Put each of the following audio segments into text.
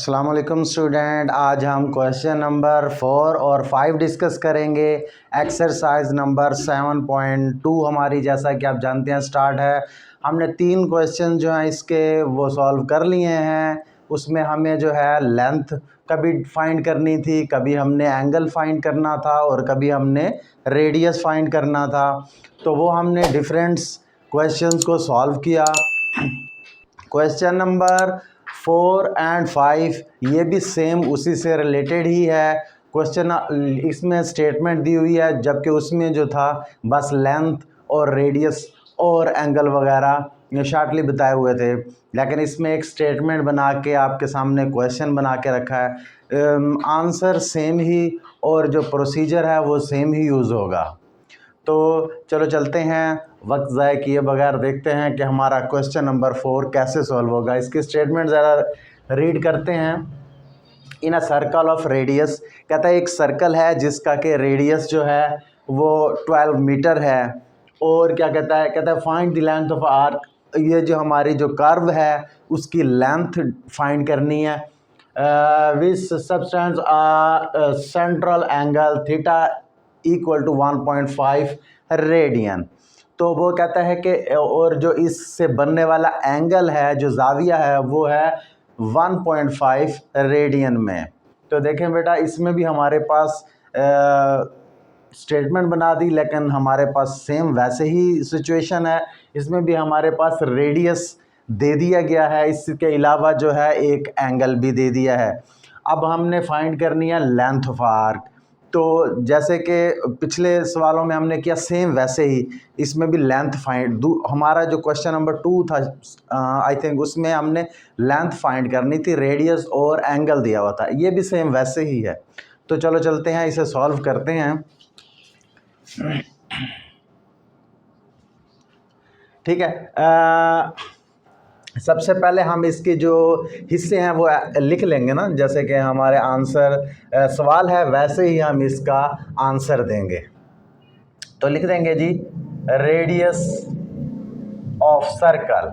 अस्सलाम वालेकुम स्टूडेंट। आज हम क्वेश्चन नंबर 4 और 5 डिस्कस करेंगे। एक्सरसाइज नंबर 7.2 हमारी, जैसा कि आप जानते हैं, स्टार्ट है। हमने 3 क्वेश्चन जो हैं इसके वो सॉल्व कर लिए हैं। उसमें हमें जो है लेंथ कभी फाइंड करनी थी, कभी हमने एंगल फाइंड करना था और कभी हमने रेडियस फाइंड करना था। तो वो हमने डिफरेंट क्वेश्चंस को सॉल्व किया। क्वेश्चन नंबर 4 एंड 5 ये भी सेम उसी से रिलेटेड ही है। क्वेश्चन इसमें स्टेटमेंट दी हुई है, जबकि उसमें जो था बस लेंथ और रेडियस और एंगल वगैरह शॉर्टली बताए हुए थे, लेकिन इसमें एक स्टेटमेंट बना के आपके सामने क्वेश्चन बना के रखा है। आंसर सेम ही और जो प्रोसीजर है वो सेम ही यूज़ होगा। तो चलो चलते हैं, वक्त ज़ाय किए बगैर देखते हैं कि हमारा क्वेश्चन नंबर 4 कैसे सॉल्व होगा। इसकी स्टेटमेंट ज़रा रीड करते हैं। इन अ सर्कल ऑफ रेडियस, कहता है एक सर्कल है जिसका कि रेडियस जो है वो 12 मीटर है। और क्या कहता है find the length of arc. ये जो हमारी जो कर्व है उसकी लेंथ फाइंड करनी है। Which subtends central angle theta equal to 1.5 radian. तो वो कहता है कि और जो इससे बनने वाला एंगल है, जो जाविया है, वो है 1.5 रेडियन में। तो देखें बेटा, इसमें भी हमारे पास स्टेटमेंट बना दी, लेकिन हमारे पास सेम वैसे ही सिचुएशन है। इसमें भी हमारे पास रेडियस दे दिया गया है, इसके अलावा जो है एक एंगल भी दे दिया है। अब हमने फाइंड करनी है लेंथ ऑफ आर्क। तो जैसे कि पिछले सवालों में हमने किया, सेम वैसे ही इसमें भी लेंथ फाइंड, हमारा जो क्वेश्चन नंबर 2 था आई थिंक, उसमें हमने लेंथ फाइंड करनी थी, रेडियस और एंगल दिया हुआ था। ये भी सेम वैसे ही है। तो चलो चलते हैं, इसे सॉल्व करते हैं। ठीक है। सबसे पहले हम इसके जो हिस्से हैं वो लिख लेंगे ना, जैसे कि हमारे आंसर सवाल है वैसे ही हम इसका आंसर देंगे। तो लिख देंगे जी, रेडियस ऑफ सर्कल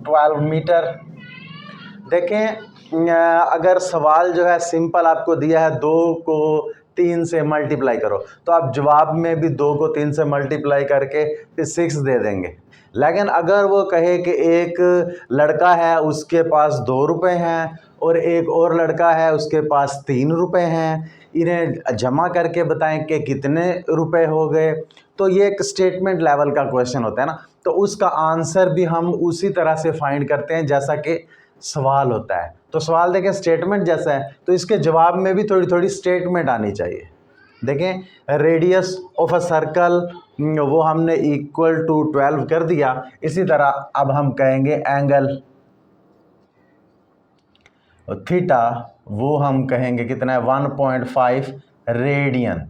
12 मीटर। देखें, अगर सवाल जो है सिंपल आपको दिया है 2 को 3 से मल्टीप्लाई करो, तो आप जवाब में भी 2 को 3 से मल्टीप्लाई करके फिर 6 दे देंगे। लेकिन अगर वो कहे कि एक लड़का है उसके पास 2 रुपये हैं और एक और लड़का है उसके पास 3 रुपये हैं, इन्हें जमा करके बताएं कि कितने रुपए हो गए, तो ये एक स्टेटमेंट लेवल का क्वेश्चन होता है ना। तो उसका आंसर भी हम उसी तरह से फाइंड करते हैं जैसा कि सवाल होता है। तो सवाल देखें स्टेटमेंट जैसा है, तो इसके जवाब में भी थोड़ी थोड़ी स्टेटमेंट आनी चाहिए। देखें, रेडियस ऑफ अ सर्कल वो हमने इक्वल टू 12 कर दिया। इसी तरह अब हम कहेंगे एंगल थीटा, वो हम कहेंगे कितना है, 1.5 रेडियन।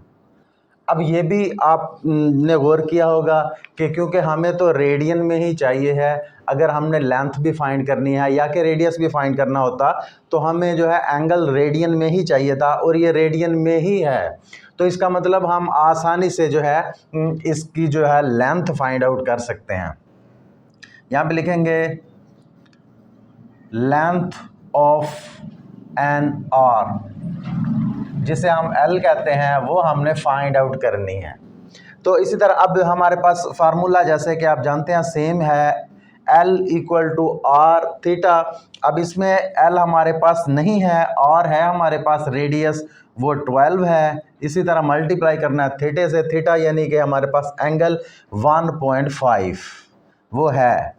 अब ये भी आपने गौर किया होगा कि क्योंकि हमें तो रेडियन में ही चाहिए है, अगर हमने लेंथ भी फाइंड करनी है या कि रेडियस भी फाइंड करना होता तो हमें जो है एंगल रेडियन में ही चाहिए था, और ये रेडियन में ही है। तो इसका मतलब हम आसानी से जो है इसकी जो है लेंथ फाइंड आउट कर सकते हैं। यहाँ पे लिखेंगे लेंथ ऑफ एन आर्क, जिसे हम L कहते हैं, वो हमने फाइंड आउट करनी है। तो इसी तरह अब हमारे पास फार्मूला, जैसे कि आप जानते हैं, सेम है, L equal to R theta. अब इसमें L हमारे पास नहीं है, R है हमारे पास, रेडियस वो 12 है। इसी तरह मल्टीप्लाई करना है थीटे से, थीटा यानी कि हमारे पास एंगल 1.5 वो है।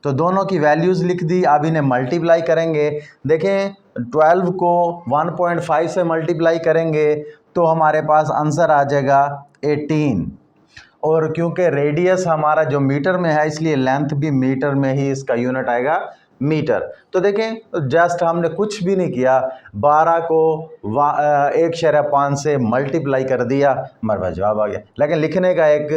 तो दोनों की वैल्यूज़ लिख दी, अब इन्हें मल्टीप्लाई करेंगे। देखें, 12 को 1.5 से मल्टीप्लाई करेंगे तो हमारे पास आंसर आ जाएगा 18। और क्योंकि रेडियस हमारा जो मीटर में है, इसलिए लेंथ भी मीटर में ही इसका यूनिट आएगा, मीटर। तो देखें, जस्ट हमने कुछ भी नहीं किया, 12 को 1/5 से मल्टीप्लाई कर दिया, हमारे पास जवाब आ गया। लेकिन लिखने का एक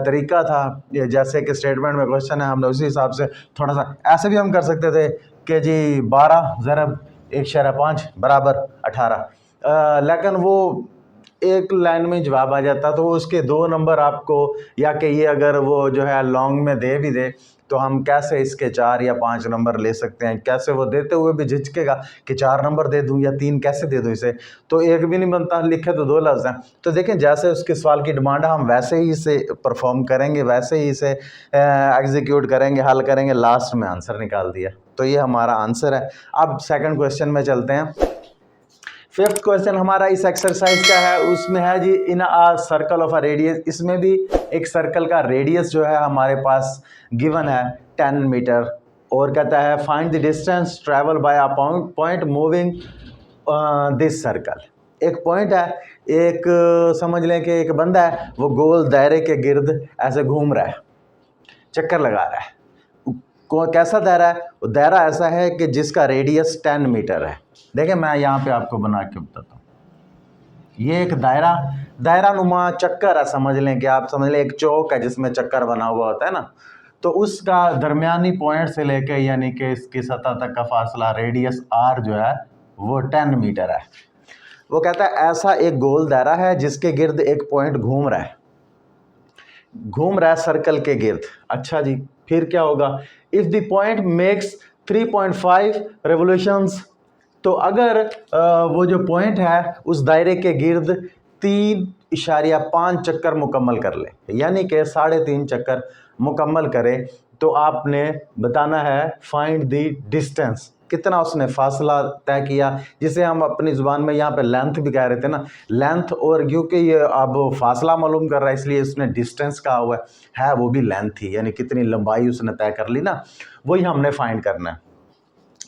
तरीका था, जैसे कि स्टेटमेंट में क्वेश्चन है, हमने उसी हिसाब से थोड़ा सा ऐसे भी हम कर सकते थे कि जी 12 ज़रब 1/5 बराबर 18, लेकिन वो एक लाइन में जवाब आ जाता तो उसके 2 नंबर आपको, या कि ये अगर वो जो है लॉन्ग में दे भी दे तो हम कैसे इसके 4 या 5 नंबर ले सकते हैं। कैसे वो देते हुए भी झिझकेगा कि 4 नंबर दे दूं या 3 कैसे दे दूं इसे, तो एक भी नहीं बनता, लिखे तो 2 लफ्ज़ हैं। तो देखें जैसे उसके सवाल की डिमांड है हम वैसे ही इसे परफॉर्म करेंगे, वैसे ही इसे एग्जीक्यूट करेंगे, हल करेंगे, लास्ट में आंसर निकाल दिया। तो ये हमारा आंसर है। अब सेकंड क्वेश्चन में चलते हैं। फिफ्थ क्वेश्चन हमारा इस एक्सरसाइज का है, उसमें है G in a circle of a radius. इसमें भी एक सर्कल का रेडियस जो है हमारे पास गिवन है 10 मीटर, और कहता है find the distance travel by a point moving this circle. एक पॉइंट है, एक समझ लें कि एक बंदा है, वो गोल दायरे के गिर्द ऐसे घूम रहा है, चक्कर लगा रहा है। कैसा दायरा है? वो दायरा ऐसा है कि जिसका रेडियस 10 मीटर है। देखें मैं यहाँ पे आपको बना के बताता हूँ। ये एक दायरा नुमा चक्कर है, समझ लें कि आप समझ लें एक चौक है जिसमें चक्कर बना हुआ होता है ना, तो उसका दरमियानी पॉइंट से लेके यानी कि इसकी सतह तक का फासला रेडियस r जो है वो 10 मीटर है। वो कहता है ऐसा एक गोल दायरा है जिसके गिर्द एक पॉइंट घूम रहा है सर्कल के गिर्द। अच्छा जी, फिर क्या होगा? If the point makes 3.5 revolutions, तो अगर वो जो पॉइंट है उस दायरे के गिर्द 3.5 चक्कर मुकम्मल कर ले, यानी कि 3.5 चक्कर मुकम्मल करे, तो आपने बताना है फाइंड द डिस्टेंस, कितना उसने फासला तय किया, जिसे हम अपनी ज़ुबान में यहाँ पे लेंथ भी कह रहे थे ना, लेंथ। और क्योंकि ये अब फासला मालूम कर रहा है इसलिए उसने डिस्टेंस कहा हुआ है वो भी लेंथ ही, यानी कितनी लंबाई उसने तय कर ली ना, वही हमने फाइंड करना है।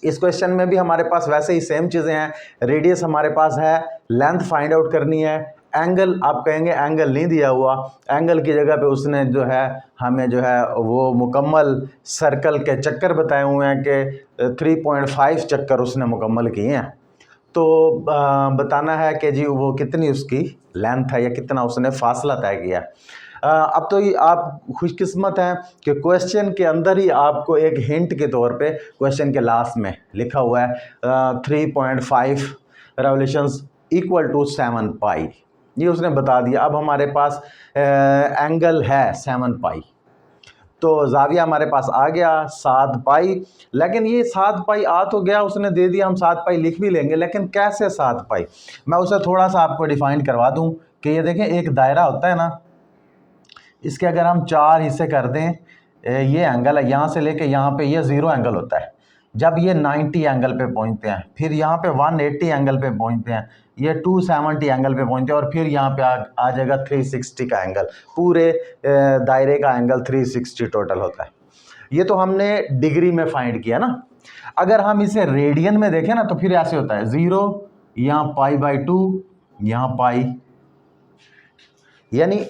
इस क्वेश्चन में भी हमारे पास वैसे ही सेम चीज़ें हैं। रेडियस हमारे पास है, लेंथ फाइंड आउट करनी है, एंगल आप कहेंगे एंगल नहीं दिया हुआ, एंगल की जगह पे उसने जो है हमें जो है वो मुकम्मल सर्कल के चक्कर बताए हुए हैं कि 3.5 चक्कर उसने मुकम्मल किए हैं। तो बताना है कि जी वो कितनी उसकी लेंथ है या कितना उसने फासला तय किया। अब तो ये आप खुशकिस्मत हैं कि क्वेश्चन के अंदर ही आपको एक हिंट के तौर पे क्वेश्चन के लास्ट में लिखा हुआ है 3.5 रेवोल्यूशंस इक्वल टू 7 पाई, ये उसने बता दिया। अब हमारे पास एंगल है 7 पाई, तो जाविया हमारे पास आ गया 7 पाई। लेकिन ये 7 पाई आ तो गया, उसने दे दिया, हम 7 पाई लिख भी लेंगे, लेकिन कैसे 7 पाई? मैं उसे थोड़ा सा आपको डिफाइन करवा दूं कि ये देखें एक दायरा होता है ना, इसके अगर हम 4 हिस्से कर दें, ये एंगल है यहाँ से लेके यहाँ पे, ये 0 एंगल होता है। जब ये 90 एंगल पे पहुँचते हैं, फिर यहाँ पे 180 एंगल पे पहुँचते हैं, ये 270 एंगल पे पहुँचते हैं, और फिर यहाँ पे आ जाएगा 360 का एंगल। पूरे दायरे का एंगल 360 टोटल होता है। ये तो हमने डिग्री में फाइंड किया ना। अगर हम इसे रेडियन में देखें ना तो फिर ऐसे होता है 0, यहाँ पाई/2, यहाँ पाई, यानी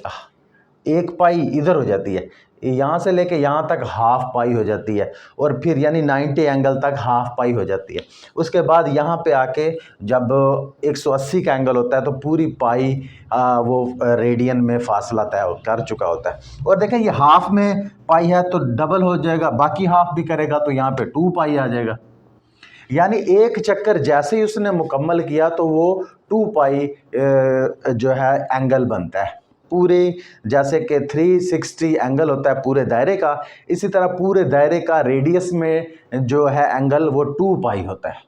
1 पाई इधर हो जाती है, यहाँ से लेके यहाँ तक हाफ पाई हो जाती है, और फिर यानी 90 एंगल तक हाफ पाई हो जाती है। उसके बाद यहाँ पे आके जब 180 का एंगल होता है तो पूरी पाई वो रेडियन में फासला तय कर चुका होता है। और देखें ये हाफ में पाई है तो डबल हो जाएगा, बाकी हाफ भी करेगा तो यहाँ पे 2 पाई आ जाएगा। यानी एक चक्कर जैसे ही उसने मुकम्मल किया तो वो 2 पाई जो है एंगल बनता है। पूरे जैसे कि 360 एंगल होता है पूरे दायरे का, इसी तरह पूरे दायरे का रेडियस में जो है एंगल वो 2 पाई होता है।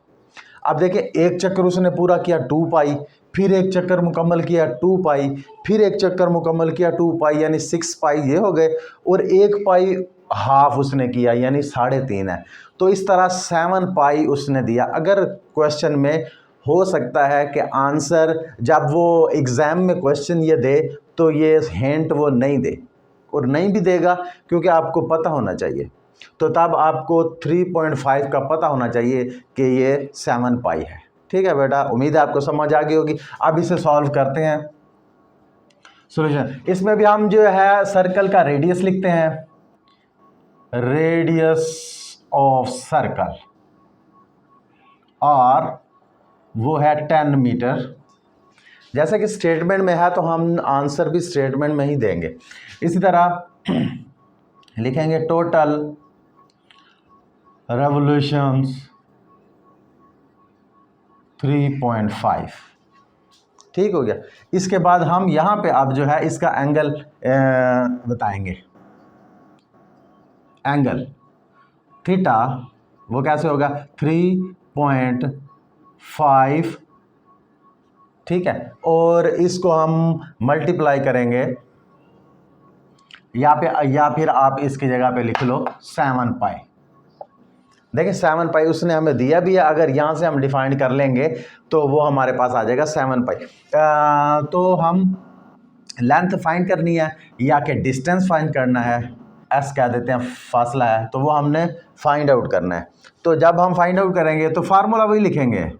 अब देखिए एक चक्कर उसने पूरा किया 2 पाई, फिर एक चक्कर मुकम्मल किया 2 पाई, फिर एक चक्कर मुकम्मल किया 2 पाई, यानी 6 पाई ये हो गए, और 1 पाई हाफ उसने किया यानी 3.5 है। तो इस तरह 7 पाई उसने दिया। अगर क्वेश्चन में हो सकता है कि आंसर जब वो एग्ज़ाम में क्वेश्चन ये दे तो ये हिंट वो नहीं दे, और नहीं भी देगा क्योंकि आपको पता होना चाहिए, तो तब आपको 3.5 का पता होना चाहिए कि ये 7 पाई है। ठीक है बेटा, उम्मीद है आपको समझ आ गई होगी। अब इसे सॉल्व करते हैं। सॉल्यूशन, इसमें भी हम जो है सर्कल का रेडियस लिखते हैं, रेडियस ऑफ सर्कल, और वो है 10 मीटर। जैसे कि स्टेटमेंट में है तो हम आंसर भी स्टेटमेंट में ही देंगे। इसी तरह लिखेंगे टोटल रेवोल्यूशंस 3.5, ठीक हो गया। इसके बाद हम यहाँ पे अब जो है इसका एंगल बताएंगे। एंगल थीटा वो कैसे होगा 3.5, ठीक है, और इसको हम मल्टीप्लाई करेंगे या फिर आप इसकी जगह पे लिख लो 7 पाई। देखिए 7 पाई उसने हमें दिया भी है, अगर यहाँ से हम डिफाइन कर लेंगे तो वो हमारे पास आ जाएगा 7 पाई। तो हम लेंथ फाइंड करनी है या कि डिस्टेंस फाइंड करना है, एस कह देते हैं फासला है, तो वो हमने फाइंड आउट करना है। तो जब हम फाइंड आउट करेंगे तो फार्मूला वही लिखेंगे,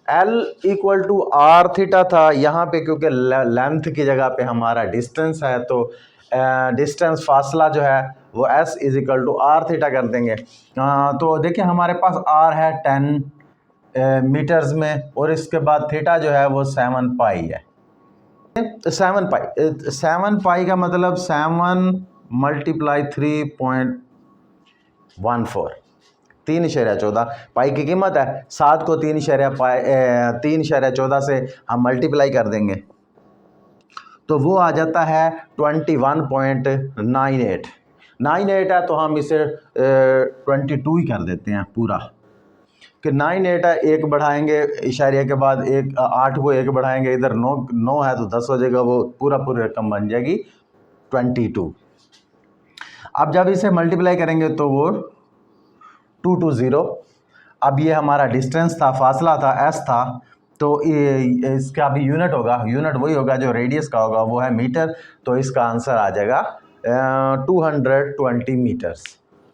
L equal to R theta था यहाँ पे, क्योंकि लेंथ की जगह पे हमारा डिस्टेंस है, तो डिस्टेंस फासला जो है वो S is equal to R theta कर देंगे। तो देखिए हमारे पास R है 10 मीटर्स में, और इसके बाद थीटा जो है वो 7 पाई है। 7 पाई का मतलब 7 मल्टीप्लाई 3.14, 3.14 पाई की कीमत है। 7 को 3.14 से हम मल्टीप्लाई कर देंगे तो वो आ जाता है 21.98। 98 है तो हम इसे 22 ही कर देते हैं पूरा, कि 98 है, एक बढ़ाएंगे इशारिया के बाद, एक 8 को एक बढ़ाएंगे, इधर 9 है तो 10 हो जाएगा, वो पूरी रकम बन जाएगी 22। अब जब इसे मल्टीप्लाई करेंगे तो वो 220। अब ये हमारा डिस्टेंस था, फासला था, एस था, तो इसका भी यूनिट होगा, यूनिट वही होगा जो रेडियस का होगा, वो है मीटर, तो इसका आंसर आ जाएगा 220 मीटर्स।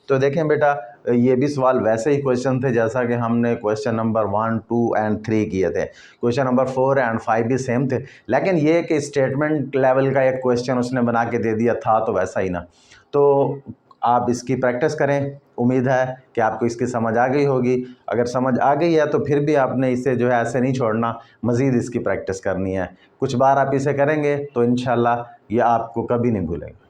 तो देखें बेटा, ये भी सवाल वैसे ही क्वेश्चन थे जैसा कि हमने क्वेश्चन नंबर 1, 2 एंड 3 किए थे। क्वेश्चन नंबर 4 एंड 5 भी सेम थे, लेकिन ये कि स्टेटमेंट लेवल का एक क्वेश्चन उसने बना के दे दिया था, तो वैसा ही ना। तो आप इसकी प्रैक्टिस करें, उम्मीद है कि आपको इसकी समझ आ गई होगी। अगर समझ आ गई है तो फिर भी आपने इसे जो है ऐसे नहीं छोड़ना, मज़ीद इसकी प्रैक्टिस करनी है। कुछ बार आप इसे करेंगे तो इंशाल्लाह ये आपको कभी नहीं भूलेगा।